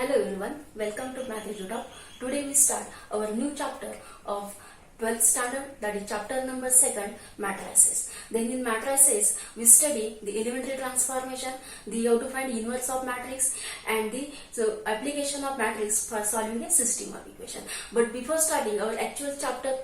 Hello everyone, welcome to Math Edu. Today we start our new chapter of 12th standard, that is chapter number 2, matrices. Then in matrices we study the elementary transformation, how to find inverse of matrix and the application of matrix for solving a system of equation. But before starting our actual chapter,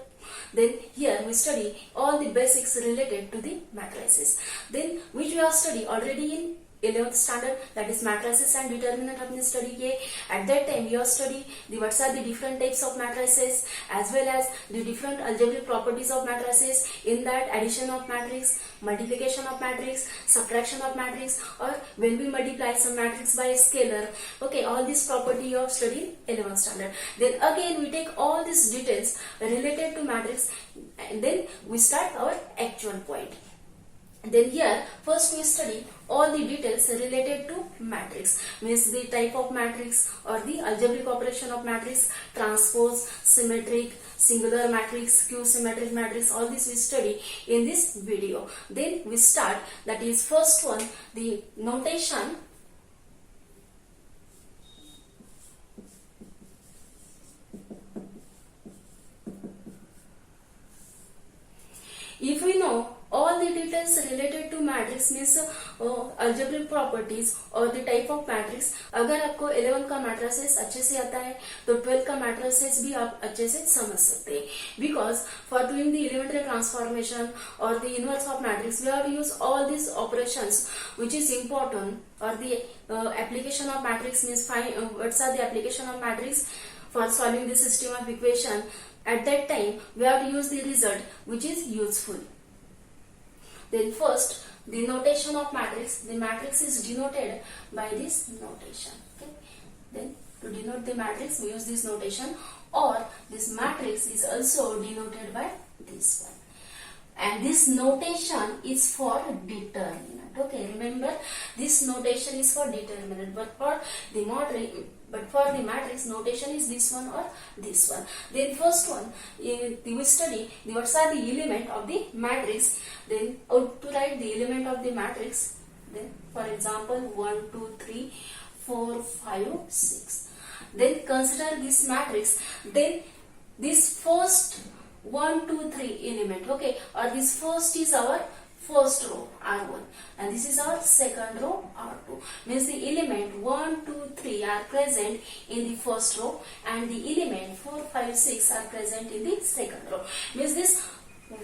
then here we study all the basics related to the matrices. Then which we have studied already in 11th standard, that is matrices and determinant of the study here. At that time we have studied what are the different types of matrices as well as the different algebraic properties of matrices. In that, addition of matrix, multiplication of matrix, subtraction of matrix, or when we multiply some matrix by a scalar. Okay, all these property you have studied in 11th standard. Then again we take all these details related to matrix and then we start our actual point. Then here first we study all the details related to matrix, means the type of matrix or the algebraic operation of matrix, transpose, symmetric, singular matrix, Q symmetric matrix, all this we study in this video. Then we start, that is first one, the notation. If we know all the details related to matrix, means algebraic properties और the type of matrix, अगर आपको 11 का matrices अच्छे से आता है तो 12 का matrices भी आप अच्छे से समझ सकते हैं. Because for doing the elementary transformation or the inverse of matrix, we have to use all these operations which is important, or the application of matrix means what are the application of matrix for solving the system of equation. At that time we have to use the result which is useful. Then first, the notation of matrix. The matrix is denoted by this notation. Okay. Then to denote the matrix we use this notation, or this matrix is also denoted by this one. And this notation is for determinant. Okay, remember this notation is for determinant, but for the matrix notation is this one or this one. Then first one, we study what are the element of the matrix. Then how to write the element of the matrix. Then for example 1, 2, 3, 4, 5, 6. Then consider this matrix. Then this first 1, 2, 3 element, okay, or this first is our first row R1 and this is our second row R2, means the element 1, 2, 3 are present in the first row and the element 4, 5, 6 are present in the second row. Means this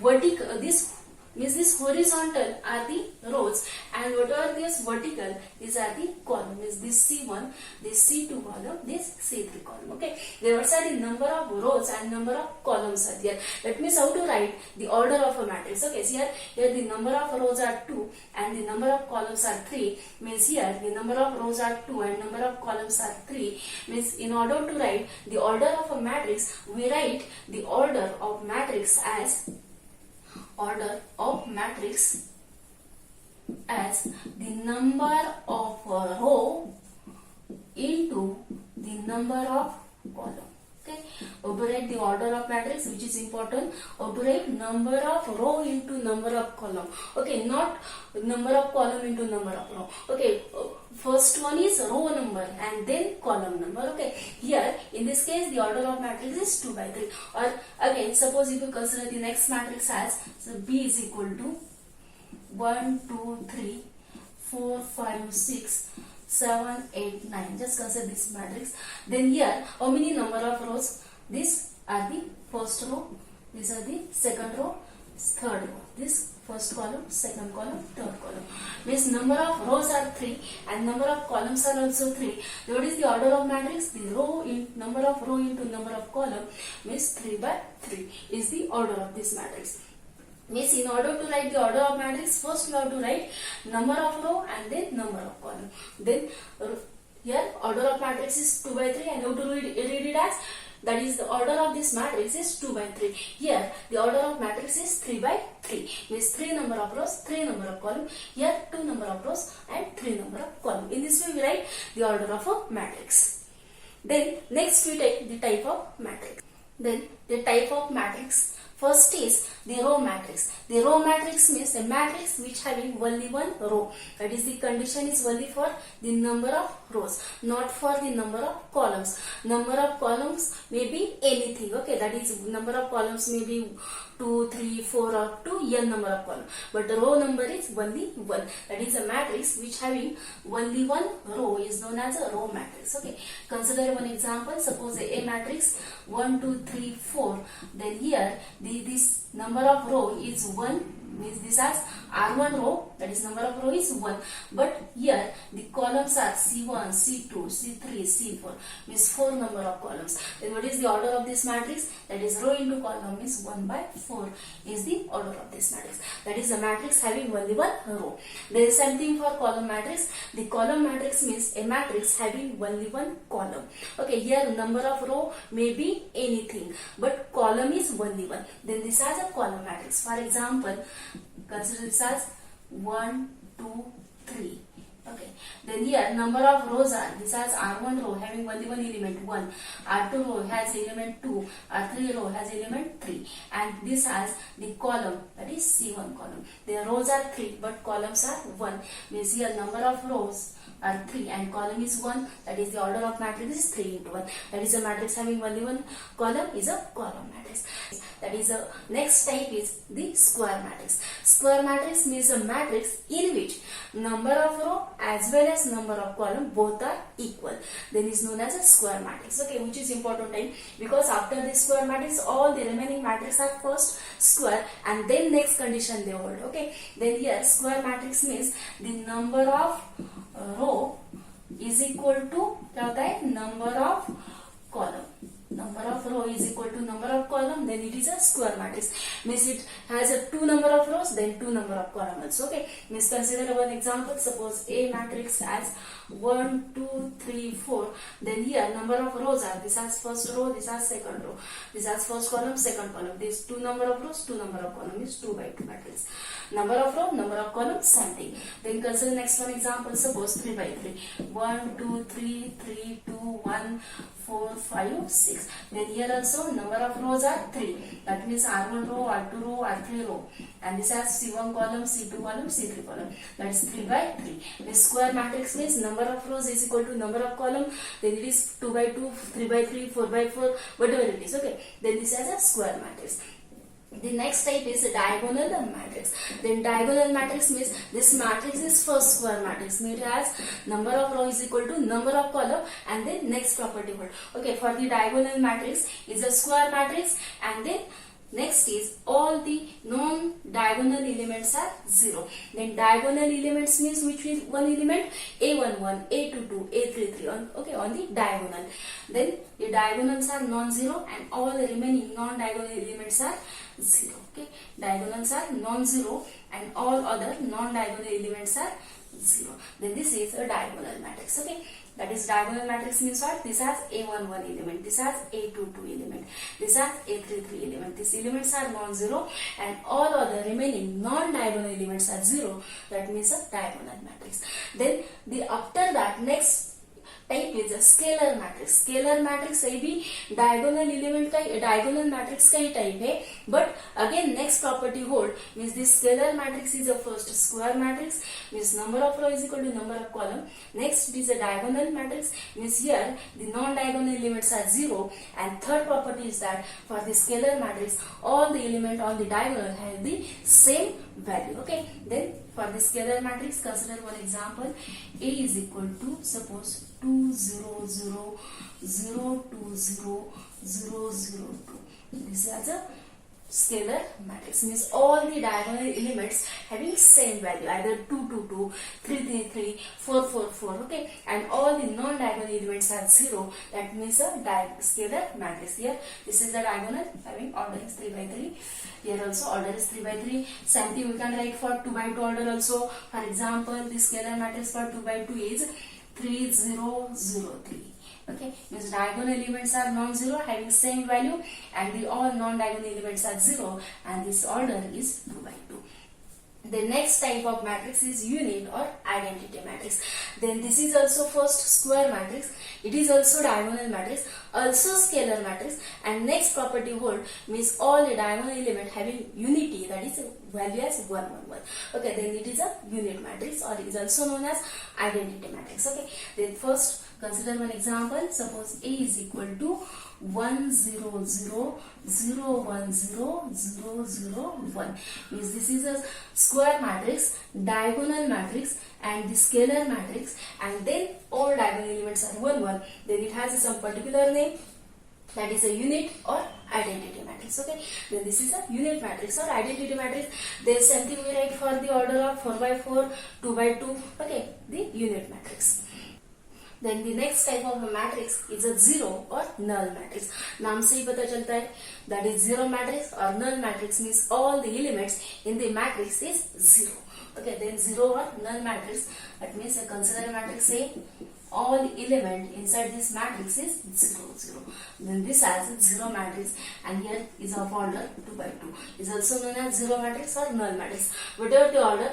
vertical, this horizontal are the rows and what are this vertical, these are the column, means this C1, this C2 column, this C3 column. Okay, there are the number of rows and number of columns are there. That means how to write the order of a matrix. Okay, so here the number of rows are 2 and the number of columns are 3, means here the number of rows are 2 and number of columns are 3, means in order to write the order of a matrix we write the order of matrix as the number of row into the number of column. Okay, how to write the order of matrix, which is important, how to write number of row into number of column. Okay, not number of column into number of row. Okay, first one is row number and then column number. Okay, here in this case the order of matrix is 2 by 3. Or again, suppose if you consider the next matrix as, so B is equal to 1, 2, 3, 4, 5, 6, 7, 8, 9. Just consider this matrix. Then here how many number of rows? These are the first row, these are the second row, third row. This first column, second column, third column. Means number of rows are 3 and number of columns are also 3. What is the order of matrix? The number of row into number of column means 3 by 3 is the order of this matrix. Means in order to write the order of matrix, first we have to write number of row and then number of column. Then here order of matrix is 2 by 3 and how to read it as, that is the order of this matrix is 2 by 3. Here the order of matrix is 3 by 3, means 3 number of rows, 3 number of column. Here 2 number of rows and 3 number of column. In this way we write the order of a matrix. Then next we take the type of matrix. Then the type of matrix. First is the row matrix. The row matrix means a matrix which having only one row. That is, the condition is only for the number of rows, not for the number of columns. Number of columns may be anything. Okay, that is, number of columns may be 2, 3, 4 up to n number of columns. But the row number is only 1. That is, a matrix which having only one row is known as a row matrix. Okay, consider one example. Suppose a matrix 1, 2, 3, 4. Then here this number of row is 1, means this as R1 row, that is number of row is 1. But here the columns are C1, C2, C3, C4, means 4 number of columns. Then what is the order of this matrix? That is, row into column is 1 by 4 is the order of this matrix. That is a matrix having only one row. There is something for column matrix. The column matrix means a matrix having only one column. Okay, here number of row may be anything, but column is only one. Then this has a column matrix. For example, consider this as 1, 2, 3. Okay, then here number of rows are, this has R1 row having only one element 1, R2 row has element 2, R3 row has element 3, and this has the column, that is C1 column. The rows are 3 but columns are 1, means here number of rows are 3 and column is 1. That is, the order of matrix is 3 into 1. That is, a matrix having only one column is a column matrix. That is, a next type is the square matrix. Square matrix means a matrix in which number of row as well as number of column both are equal. Then is known as a square matrix. Okay, which is important time, because after the square matrix all the remaining matrix are first square and then next condition they hold. Okay, then here square matrix means the number of row is equal to क्या होता है, number of column. Number of row is equal to number of column, then it is a square matrix. Means it has a 2 number of rows, then 2 number of columns. Okay, means consider one example. Suppose a matrix has 1, 2, 3, 4. Then here number of rows are, this has first row, this has second row, this has first column, second column. This 2 number of rows, 2 number of column is 2 by 2 matrix. Number of row, number of column, same thing. Then consider next one example. Suppose 3 by 3. 1, 2, 3, 3, 2, 1, 4, 5, 6. Then here also number of rows are 3. That means R1 row, R2 row, R3 row. And this has C1 column, C2 column, C3 column. That is 3 by 3. The square matrix means number of rows is equal to number of column. Then it is 2 by 2, 3 by 3, 4 by 4, whatever it is. Okay. Then this has a square matrix. The next type is a diagonal matrix. Then diagonal matrix means this matrix is first square matrix. Means it has number of row is equal to number of column and then next property hold. Okay, for the diagonal matrix is a square matrix, and then next is all the non-diagonal elements are 0. Then diagonal elements means which is one element, A11, A22, A33 on the diagonal. Then the diagonals are non-zero and all the remaining non-diagonal elements are 0. Okay, diagonals are non-zero and all other non-diagonal elements are 0. Then this is a diagonal matrix. Okay, that is, diagonal matrix means what? This has A11 element, this has A22 element, this has A33 element. These elements are non-zero and all other remaining non-diagonal elements are 0. That means a diagonal matrix. Then the after that next type is scalar matrix. Scalar matrix ये भी diagonal element का diagonal matrix का ही type है, but again next property hold. Means this scalar matrix is a first square matrix, means number of row is equal to number of column. Next it is a diagonal matrix, means here the non diagonal elements are 0. And third property is that for the scalar matrix all the element on the diagonal have the same value. Okay, then for the scalar matrix consider one example. A is equal to suppose 2 0 0 0 2 0 0 0 2. This is a scalar matrix, means all the diagonal elements having same value, either 2 2 2, 3 3 3, 4 4 4. Okay, and all the non-diagonal elements are 0. That means a scalar matrix. Here this is the diagonal having order is 3 by 3. Here also order is 3 by 3. Same thing we can write for 2 by 2 order also. For example, the scalar matrix for 2 by 2 is 3 0 0 3. Okay, means diagonal elements are non-zero having same value and the all non-diagonal elements are 0, and this order is 2 by 2. The next type of matrix is unit or identity matrix. Then this is also first square matrix. It is also diagonal matrix, also scalar matrix, and next property hold means all the diagonal element having unity, that is value as 1 1 1. Okay, then it is a unit matrix, or it is also known as identity matrix. Okay, then first consider one example. Suppose A is equal to 1 0 0 0 1 0 0 0 1 means this is a square matrix, diagonal matrix, and the scalar matrix, and then all diagonal elements are 1 1. Then it has some particular name, that is a unit or identity matrix. Okay, then this is a unit matrix or identity matrix. There is something we write for the order of 4 by 4, 2 by 2. Okay, the unit matrix. Then the next type of a matrix is a zero or null matrix. नाम से ही पता चलता है, that is zero matrix or null matrix means all the elements in the matrix is zero. Okay, then zero or null matrix, that means consider a matrix A, all element inside this matrix is 0 0. Then this has a zero matrix, and here is of order 2 by 2. Is also known as zero matrix or null matrix. Whatever the order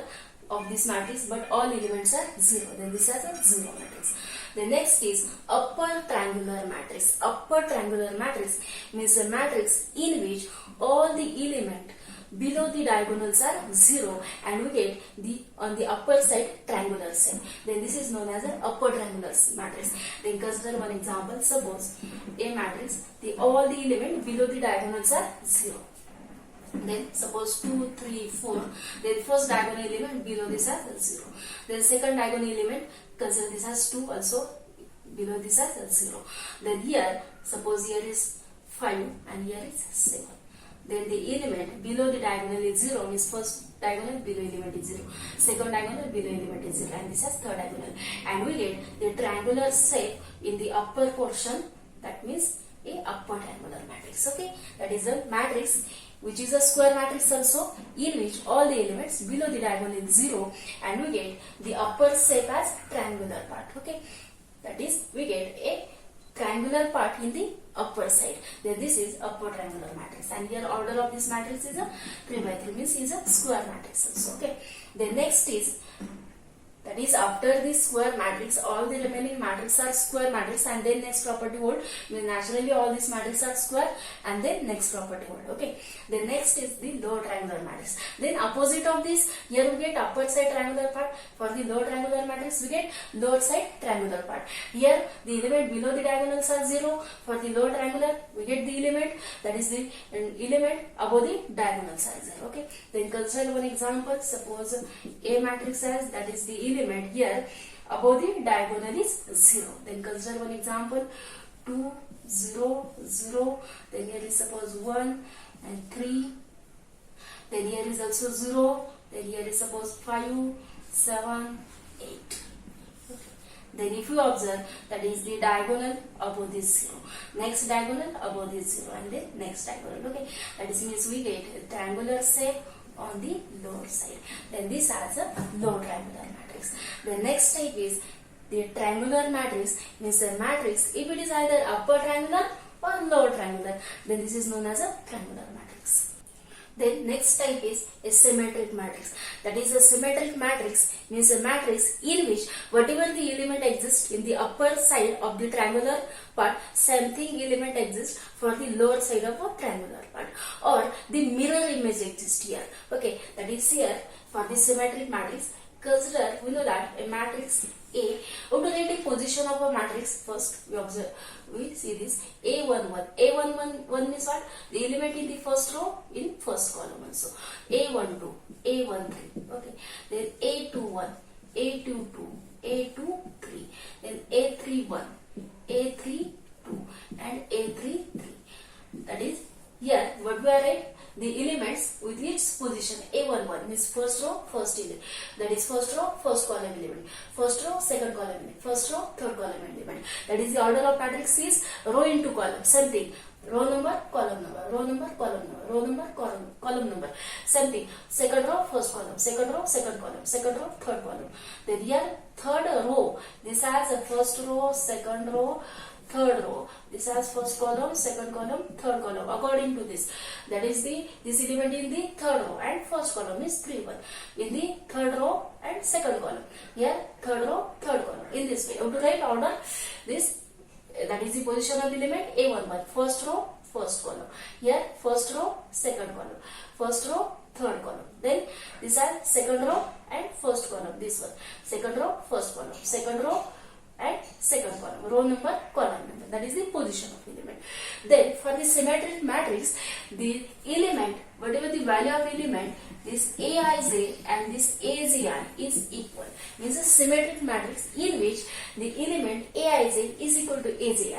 of this matrix, but all elements are 0. Then this has a zero matrix. The next is upper triangular matrix. Upper triangular matrix means a matrix in which all the element below the diagonals are 0, and we get the on the upper side triangular shape. Then this is known as an upper triangular matrix. Then consider one example. Suppose a matrix, all the element below the diagonals are 0. Then suppose 2 3 4, then first diagonal element below this has 0. Then second diagonal element, consider this as 2, also below this as 0. Then here suppose here is 5 and here is 7. Then the element below the diagonal is 0 means first diagonal below element is 0, second diagonal below element is 0, and this is third diagonal, and we get the triangular shape in the upper portion, that means a upper triangular matrix. Okay, that is a matrix which is a square matrix also, in which all the elements below the diagonal is 0, and we get the upper shape as triangular part. Okay, that is we get a triangular part in the upper side. Then this is upper triangular matrix, and here order of this matrix is a 3 by 3 means is a square matrix also. Okay, the next is, that is after this square matrix all the remaining matrices are square matrix, and then next property hold means naturally all these matrices are square, and then next property hold. Okay, the next is the lower triangular matrix. Then opposite of this, here we get upper side triangular part. For the lower triangular matrix we get lower side triangular part. Here the element below the diagonals are 0. For the lower triangular we get the element, that is the element above the diagonals are 0. Okay, then consider one example. Suppose A matrix has, that is the element here above the diagonal is 0. Then consider one example. 2 0 0, then here is suppose 1 and 3, then here is also 0, then here is suppose 5 7 8. Okay. Then if you observe, that is the diagonal above this 0, next diagonal above this 0, and then next diagonal. Okay, that is means we get a triangular shape on the lower side. Then this has a low triangular matrix. The next type is the triangular matrix, means a matrix if it is either upper triangular or lower triangular, then this is known as a triangular matrix. Then next type is a symmetric matrix. That is a symmetric matrix means a matrix in which whatever the element exists in the upper side of the triangular part, same thing element exists for the lower side of a triangular part, or the mirror image exists here. Okay, that is here for the symmetric matrix. Consider, we know that a matrix A, automatic position of a matrix, first we observe, we see this A11. A11 means what? The element in the first row in first column also. A12, A13, okay. Then A21, A22, A23, then A31, A32, and A33. That is, here what we are at, the elements with its position. A11 means first row, first element. That is first row, first column element. First row, second column element. First row, third column element. That is the order of matrix is row into column. Same thing. Row number, column number. Row number, column number. Row number, column number. Same thing. Second row, first column. Second row, second column. Second row, third column. Then here third row. This has a first row, second row, third row. This has first column, second column, third column according to this. That is this element in the third row and first column is 3 1 in the third row and second column. Here third row, third column. In this way, you have to write order this. That is the position of the element A11. First row, first column. Here first row, second column. First row, third column. Then this are second row and first column. This one. Second row, first column. Second row and second column. Row number, column number. That is the position of the element. Then for the symmetric matrix, the element, whatever the value of element, this Aij and this Azi is equal. Means a symmetric matrix in which the element Aij is equal to Azi.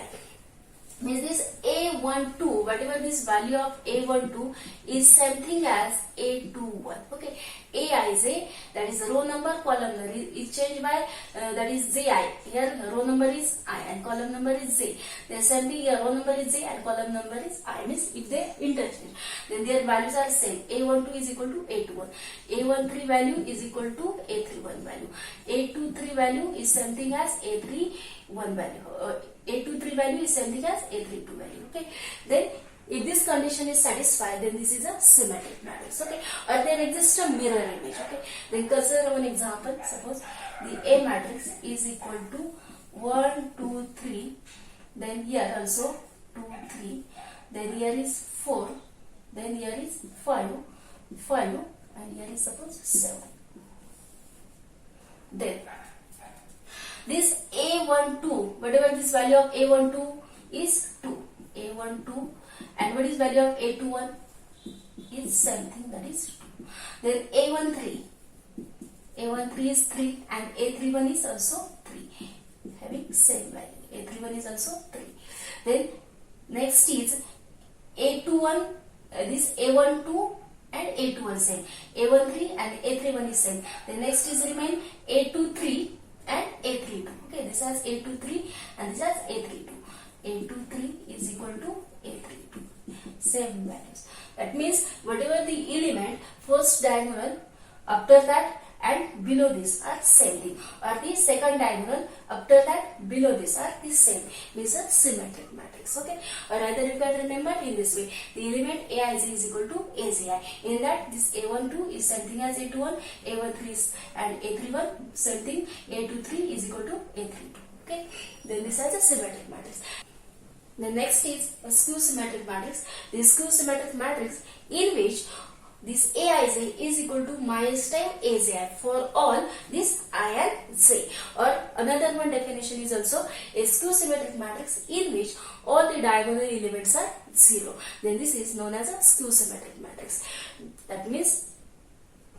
Means this A12, whatever this value of A12 is same thing as A21. Okay, Aij, that is row number, column number is changed by that is Zi. Here row number is I and column number is J. The same thing here, row number is J and column number is I. Means if they interchange, then their values are same. A12 is equal to A21. A13 value is equal to A31 value. A23 value is something as A31 value. A23 value is something as A32 value. Okay, then if this condition is satisfied, then this is a symmetric matrix. Okay, or there exists a mirror image. Okay, then consider one example. Suppose the A matrix is equal to 1 2 3, then here also 2 3, then here is 4, then here is 5 5, and here is suppose 7. Then this A12, whatever this value of A12 is 2, A12, and what is value of A21 is something, that is 2. Then A13 is 3 and A31 is also 3, having same value. A31 is also 3. Then next is A21, this A12 and A21 same. A13 and A31 is same. The next is remain A23 and A32. Okay, this has A23 and this has A32. A23 is equal to A32. Same values. That means whatever the element first diagonal, after that and below this are same thing, or the second diagonal, after that, below this are the same. Means a symmetric matrix. Okay, or either you can remember in this way: the element Aij is equal to Azi. In that, this A12 is something as A21, A13 is and A31 something, A23 is equal to A32. Okay, then this has a symmetric matrix. The next is a skew symmetric matrix. The skew symmetric matrix in which this Aij is equal to minus time Azi for all this I and J. Or another one definition is also a skew symmetric matrix in which all the diagonal elements are 0. Then this is known as a skew symmetric matrix. That means,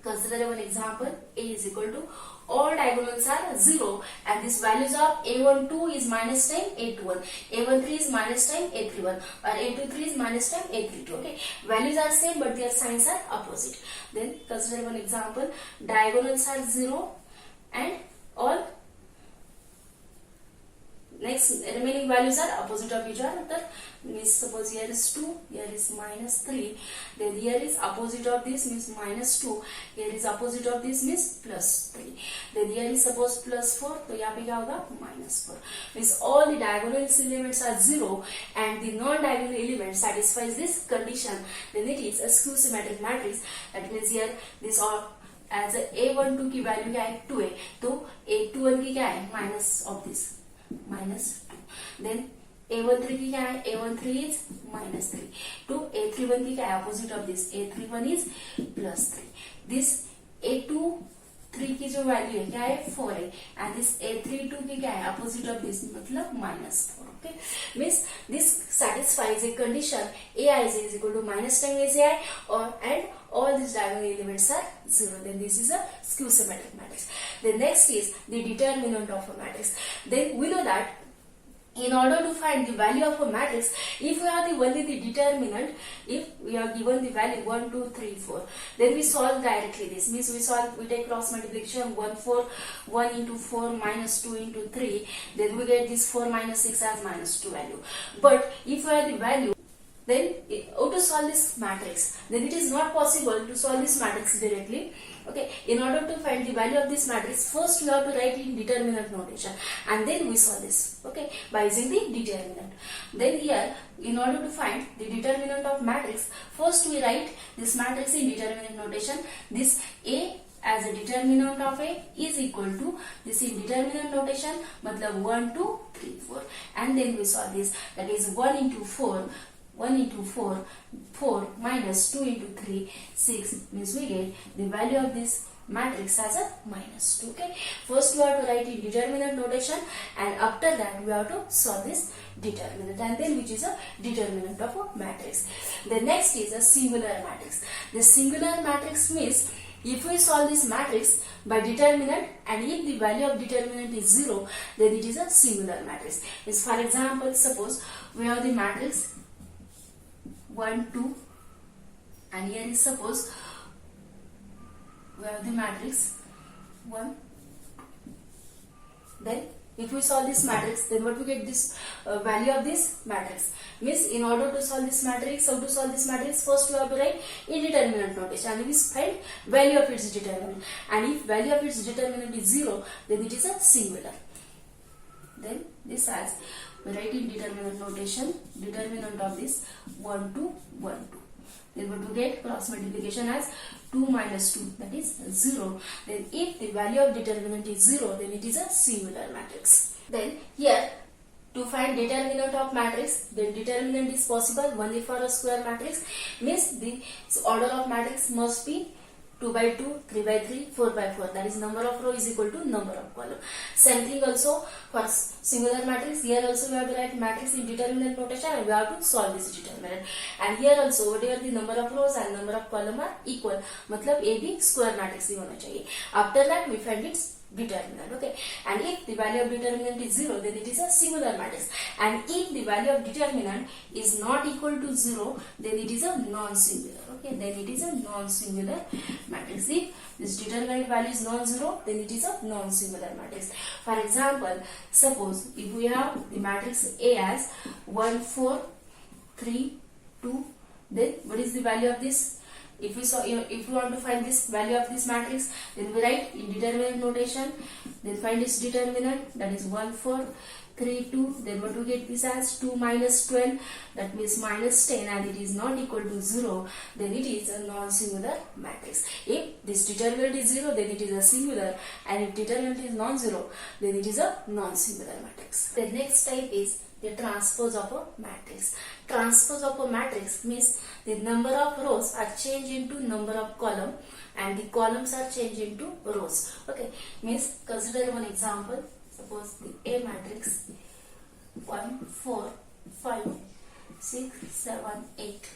consider one example. A is equal to all diagonals are 0 and these values of A12 is minus time A21, A13 is minus time A31, or A23 is minus time A32. Okay, values are same but their signs are opposite. Then consider one example. Diagonals are 0 and all next remaining values are opposite of each other. Means suppose here is 2, here is minus 3, then here is opposite of this means minus 2, here is opposite of this means plus 3, then here is suppose plus 4, तो यहाँ पे क्या होगा minus 4. Means all the diagonal elements are 0 and the non-diagonal element satisfies this condition, then it is a skew symmetric matrix. That means here this all as A12 की value क्या है 2 है, तो A21 की क्या है minus of this minus 2. Then A13 की क्या है, A13 is minus 3 to A31 की क्या है opposite of this, A31 is plus 3. This A23 की जो value है क्या है 4 है and this A32 की क्या है opposite of this मतलब minus 4. Okay, means this satisfies a condition Aij is equal to minus time Azi or and all these diagonal elements are 0. Then this is a skew symmetric matrix. The next is the determinant of a matrix. Then we know that in order to find the value of a matrix, if we have only the determinant, if we are given the value 1, 2, 3, 4, then we solve directly this. Means we take cross multiplication 1 into 4 minus 2 into 3, then we get this 4 minus 6 as minus 2 value. But if we have the value then how to solve this matrix? Then it is not possible to solve this matrix directly. Okay, in order to find the value of this matrix, first we have to write in determinant notation, and then we solve this, okay, by using the determinant. Then here, in order to find the determinant of matrix, first we write this matrix in determinant notation. This A as a determinant of A is equal to this in determinant notation, matlab 1, 2, 3, 4, and then we solve this. That is 1 into 4, 1 into 4, 4 minus 2 into 3, 6, means we get the value of this matrix as a minus 2. Okay, first we have to write in determinant notation, and after that we have to solve this determinant, and then which is a determinant of a matrix. The next is a singular matrix. The singular matrix means if we solve this matrix by determinant, and if the value of determinant is 0, then it is a singular matrix. Is, for example, suppose we have the matrix 1, 2, and here is suppose we have the matrix 1. Then if we solve this matrix, then what we get this value of this matrix. Means in order to solve this matrix, how to solve this matrix? First we have to write indeterminate notation, and we find value of its determinant. And if value of its determinant is 0, then it is a singular. Then this as we write in determinant notation, determinant of this 1, 2, 1, 2. Then what we get? Cross multiplication as 2 minus 2, that is 0. Then if the value of determinant is 0, then it is a singular matrix. Then here, to find determinant of matrix, then determinant is possible only for a square matrix. Means the order of matrix must be 2 by 2, 3 by 3, 4 by 4. That is number of row is equal to number of column. Same thing also for singular matrix. Here also we have to write matrix in determinant notation, and we have to solve this determinant. And here also whatever the number of rows and number of column are equal, matlab AB square matrix ही होना चाहिए. After that we find its determinant. Okay, and if the value of determinant is 0, then it is a singular matrix. And if the value of determinant is not equal to 0, then it is a non-singular. Okay, then it is a non-singular matrix. If this determinant value is non-zero, then it is a non-singular matrix. For example, suppose if we have the matrix A as 1, 4, 3, 2, then what is the value of this? If we want to find this value of this matrix, then we write in determinant notation, then find its determinant, that is 1, 4, 3, 2, then what we get this as 2 minus 12, that means minus 10, and it is not equal to 0, then it is a non-singular matrix. If this determinant is 0, then it is a singular, and if determinant is non-zero, then it is a non-singular matrix. The next type is the transpose of a matrix. Transpose of a matrix means the number of rows are changed into number of columns, and the columns are changed into rows. Okay, means consider one example. Suppose the A matrix 1, 4, 5, 6, 7, 8.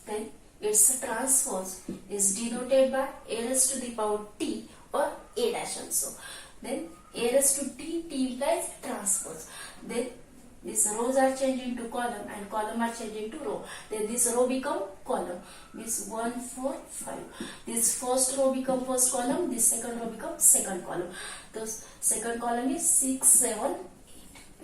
Then its transpose is denoted by A raised to the power T or A dash also. Then A raised to T implies transpose. Then these rows are changed into column, and column are changed into row. Then this row become column. Means 1, 4, 5. This first row become first column. This second row become second column. Thus second column is 6, 7,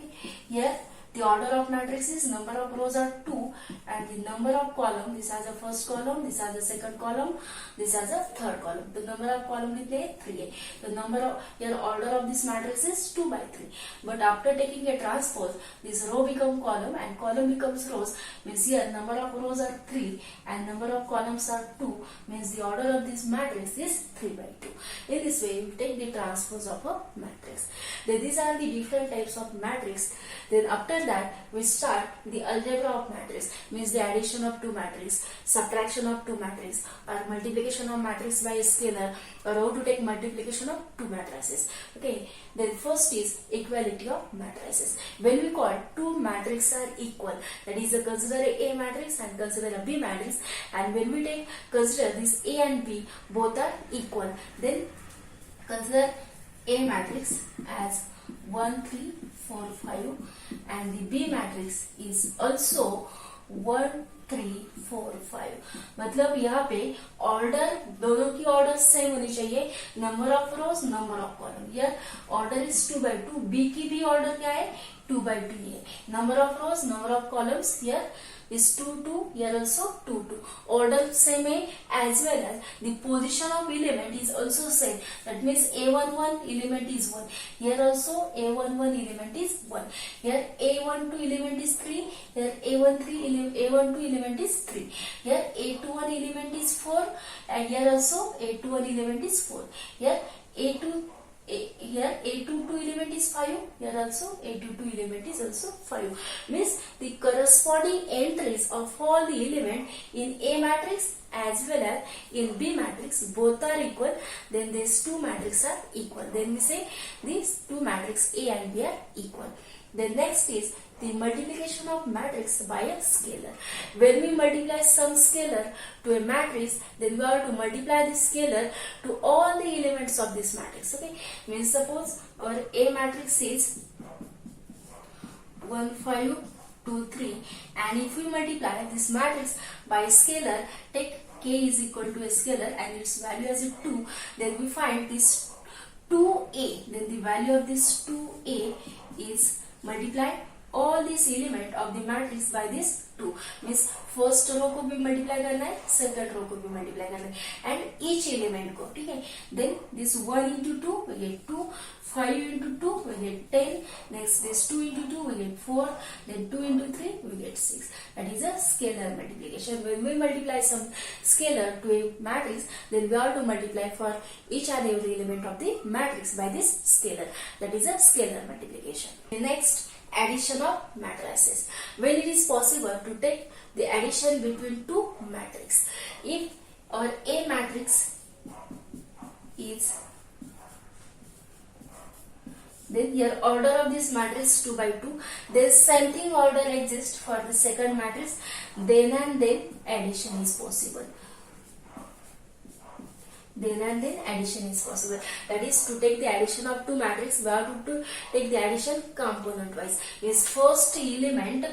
8. Here the order of matrix is number of rows are 2, and the number of column, this has a first column, this has a second column, this has a third column. The number of column is 3. The number of your order of this matrix is 2 by 3. But after taking a transpose, this row become column and column becomes rows. Means here number of rows are 3 and number of columns are 2. Means the order of this matrix is 3 by 2. In this way, we take the transpose of a matrix. Then these are the different types of matrix. Then after that, we start the algebra of matrix. Means the addition of two matrix, subtraction of two matrix, or multiplication of matrix by a scalar, or how to take multiplication of two matrices. Okay. Then first is equality of matrices. When we call two matrices are equal, that is consider A matrix and consider a B matrix, and when we consider this A and B both are equal, then consider A matrix as 1, 3, 4, 5, and the B matrix is also 1, 3 4 5। मतलब यहाँ पे order दोनों की order same होनी चाहिए, number of rose number of column. यार order is 2/2, B की भी ऑर्डर क्या है 2/2 है। Number of rose number of columns here is 2 2, here also 2 2. Order same as well as the position of element is also same. That means A11 element is 1. Here also A11 element is 1. Here A12 element is 3. Here A12 element is 3. Here A21 element is 4, and here also A21 element is 4. Here A22 element is 5. Here also A22 element is also 5. Means the corresponding entries of all the element in A matrix as well as in B matrix both are equal. Then these two matrices are equal. Then we say these two matrices A and B are equal. Then next is the multiplication of matrix by a scalar. When we multiply some scalar to a matrix, then we have to multiply the scalar to all the elements of this matrix. Okay, means suppose our A matrix is 1 5 2 3, and if we multiply this matrix by scalar, take k is equal to a scalar and its value as a 2, then we find this 2a. Then the value of this 2a is multiply all this element of the matrix by this 2. Means first row को भी multiply करना है, second row को भी multiply करना है, and each element को, ठीक है। Then this 1 into 2 we get 2, 5 into 2 we get 10, next this 2 into 2 we get 4, then 2 into 3 we get 6. That is a scalar multiplication. When we multiply some scalar to a matrix, then we have to multiply for each and every element of the matrix by this scalar. That is a scalar multiplication. The next, addition of matrices. When it is possible to take the addition between two matrices. If our A matrix is, then here order of this matrix 2/2, there is something order exists for the second matrix, then and then addition is possible. Then and then addition is possible. That is, to take the addition of two matrices, we have to take the addition component wise. Is first element,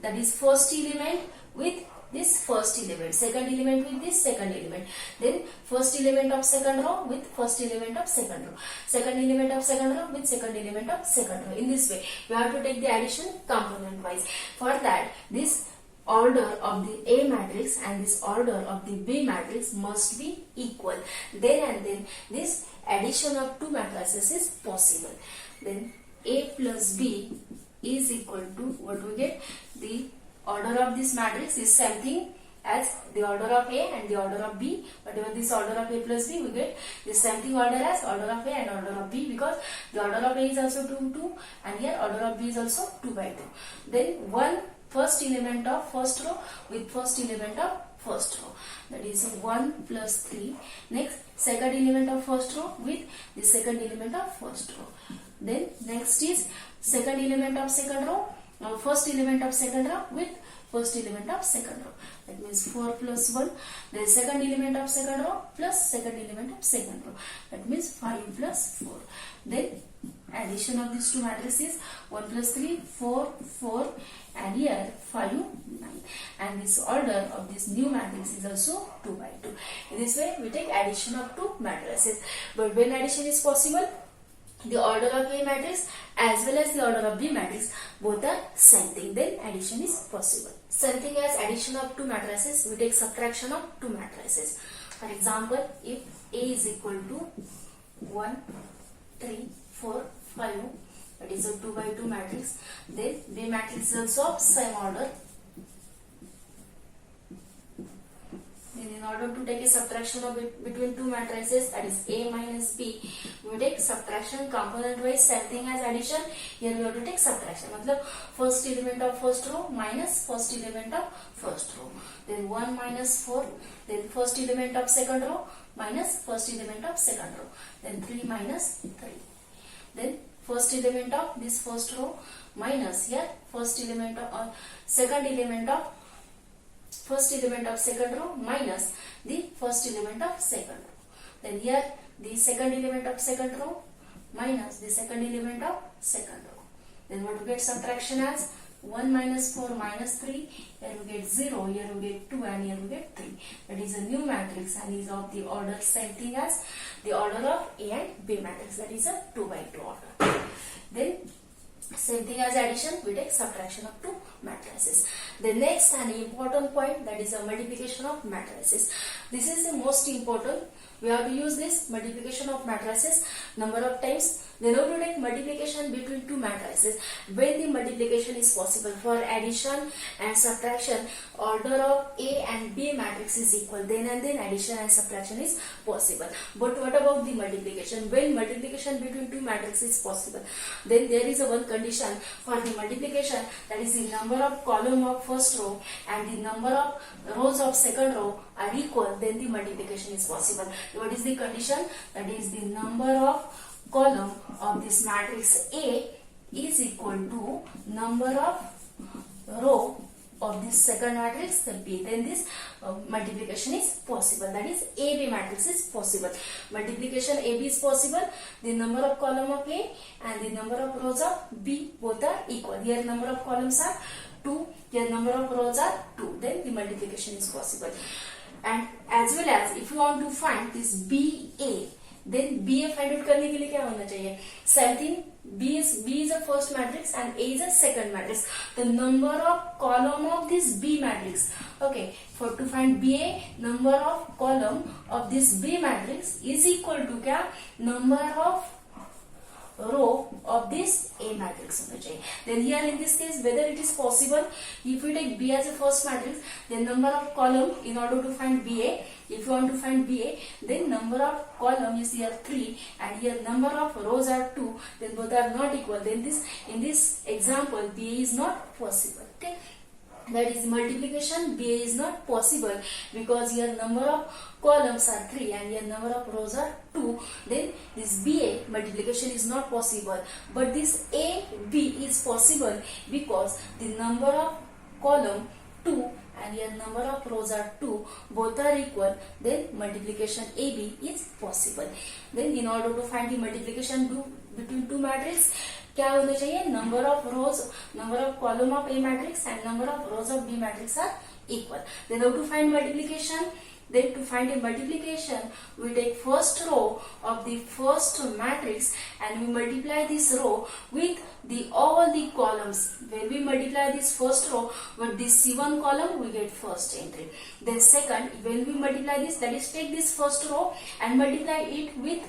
that is first element with this first element, second element with this second element, then first element of second row with first element of second row, second element of second row with second element of second row. In this way, we have to take the addition component wise. For that, this order of the A matrix and this order of the B matrix must be equal. Then and then this addition of two matrices is possible. Then A plus B is equal to, what we get, the order of this matrix is something as the order of A and the order of B. Whatever this order of A plus B, we get the something order as order of A and order of B, because the order of A is also 2 2, and here order of B is also 2/2. Then one first element of first row with first element of first row, that is 1 plus 3. Next, second element of first row with the second element of first row. Then next is second element of second row, first element of second row with first element of second row. That means 4 plus 1. Then second element of second row plus second element of second row. That means 5 plus 4. Then addition of these two matrices, 1 plus 3, 4, 4, and here 5, 9. And this order of this new matrix is also 2/2. In this way, we take addition of two matrices. But when addition is possible, the order of A matrix as well as the order of B matrix both are same thing, then addition is possible. Same thing as addition of two matrices, we take subtraction of two matrices. For example, if A is equal to 1 3 4 5, that is a 2/2 matrix, then B matrix is also of same order. Then in order to take a subtraction of between two matrices, that is A minus B, we take subtraction component wise, same thing as addition. Here we have to take subtraction. मतलब first element of first row minus first element of first row. Then 1 minus 4. Then first element of second row minus first element of second row. Then 3 minus 3. Then first element of this first row minus here first element of second element of first element of second row minus the first element of second row. Then here the second element of second row minus the second element of second row. Then what we get subtraction as 1 minus 4 minus 3, here we get 0, here we get 2, and here we get 3. That is a new matrix and is of the order same thing as the order of A and B matrix, that is a 2 by 2 order. Then same thing as addition, we take subtraction of two matrices. The next and important point, that is a multiplication of matrices. This is the most important. We have to use this multiplication of matrices number of times. Then how to take multiplication between two matrices when the multiplication is possible. For addition and subtraction, order of A and B matrix is equal. Then and then addition and subtraction is possible. But what about the multiplication? When multiplication between two matrices is possible, then there is a one condition for the multiplication, that is the number of column of first row and the number of rows of second row are equal, then the multiplication is possible. What is the condition? That is the number of column of this matrix A is equal to number of row of this second matrix B. Then this multiplication is possible. That is AB matrix is possible. Multiplication AB is possible. The number of column of A and the number of rows of B both are equal. Here number of columns are 2. Here number of rows are 2. Then the multiplication is possible. And as well as if you want to find this BA, then BA find out करने के लिए क्या होना चाहिए? Same thing. B is a first matrix and A is a second matrix. The number of column of this B matrix. Okay. For to find BA, number of column of this B matrix is equal to क्या? Number of row of this A matrix होना चाहिए. Then here in this case, whether it is possible, if we take B as a first matrix, then number of column in order to find BA. If you want to find BA, then number of column is here 3 and here number of rows are 2. Then both are not equal. Then in this example, BA is not possible. Okay. That is multiplication. BA is not possible because here number of columns are 3 and here number of rows are 2. Then this BA multiplication is not possible. But this AB is possible because the number of column 2 and here number of rows are 2, both are equal. Then multiplication AB is possible. Then in order to find the multiplication between two matrices, क्या होना चाहिए? Number of rows, number of column of A matrix and number of rows of B matrix are equal. Then how to find multiplication? Then to find a multiplication, we take first row of the first matrix and we multiply this row with all the columns. When we multiply this first row with this C1 column, we get first entry. Then second, when we multiply this, that is take this first row and multiply it with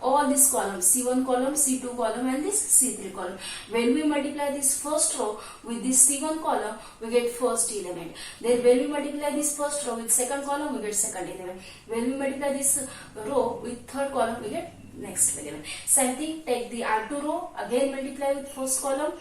all these columns, C1 column, C2 column and this C3 column. When we multiply this first row with this C1 column, we get first element. Then when we multiply this first row with second column, we get second element. When we multiply this row with third column, we get next element. Same thing, take the R2 row, again multiply with first column,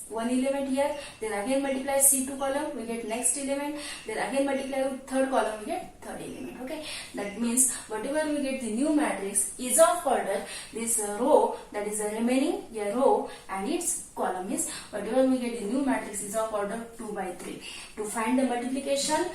one element here, then again multiply C2 column, we get next element, then again multiply with third column, we get third element. Okay, that means whatever we get the new matrix is of order, this row, that is the remaining row and its column is, whatever we get the new matrix is of order 2 by 3. To find the multiplication,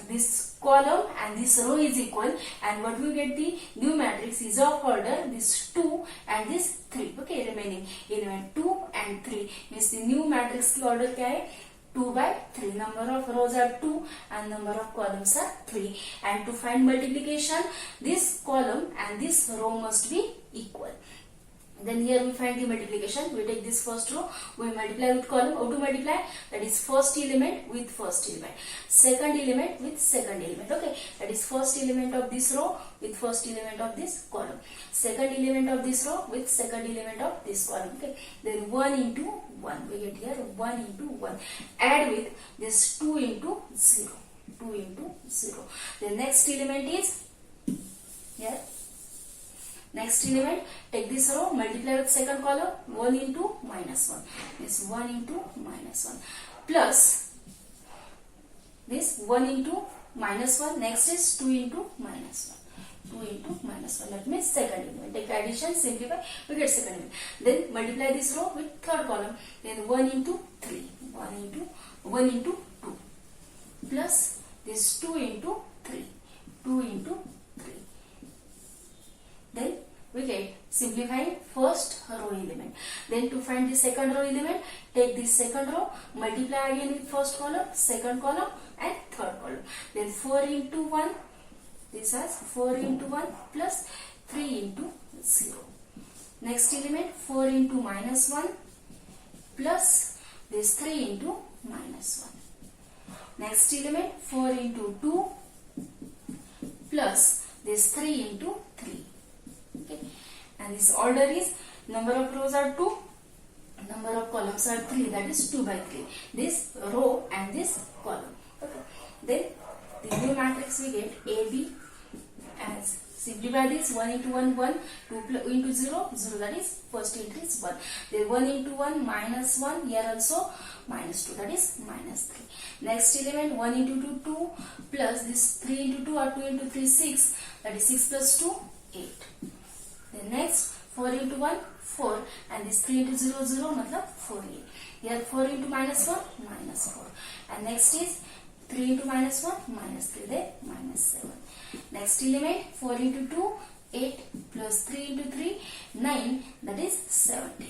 this column and this row is equal, and what we get the new matrix is of order this 2 and this 3. Okay, remaining element 2 and 3 means the new matrix की order क्या है? 2 by 3. Number of rows are 2 and number of columns are 3. And to find multiplication, this column and this row must be equal. Then here we find the multiplication. We take this first row, we multiply with column. How to multiply? That is first element with first element, second element with second element. Okay, that is first element of this row with first element of this column, second element of this row with second element of this column. Okay, then 1 into 1, we get here 1 into 1. Add with this 2 into 0, 2 into 0. The next element is here. Next element, take this row, multiply with second column, 1 into minus 1. This 1 into minus 1 plus this 1 into minus 1. Next is 2 into minus 1. 2 into minus 1. That means second element. Take addition, simplify, we get second element. Then multiply this row with third column. Then 1 into 3. 1 into 2 plus this 2 into 3. 2 into 3. Then we get simplifying first row element. Then to find the second row element, take this second row, multiply again with first column, second column and third column. Then 4 into 1, this has 4 into 1 plus 3 into 0. Next element 4 into minus 1 plus this 3 into minus 1. Next element 4 into 2 plus this 3 into 3. Okay, and this order is number of rows are 2, number of columns are 3, that is 2 by 3. This row and this column. Okay, then the new matrix we get AB as simplify this 1 into 1 1, 2 into 0 0, that is first entry is 1. Then 1 into 1 minus 1, here also minus 2, that is minus 3. Next element 1 into 2 2 plus this 3 into 2 or 2 into 3 6, that is 6 plus 2 8. Then next 4 into 1 4 and this 3 into 0 0 matlab 4 here 4 into minus 1 minus 4, and next is 3 into minus 1 minus 3, then minus 7. Next element 4 into 2 8 plus 3 into 3 9, that is 17.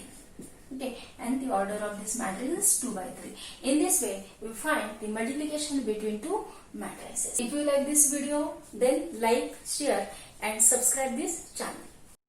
Okay, and the order of this matrix is 2 by 3. In this way we find the multiplication between two matrices. If you like this video, then like, share and subscribe this channel.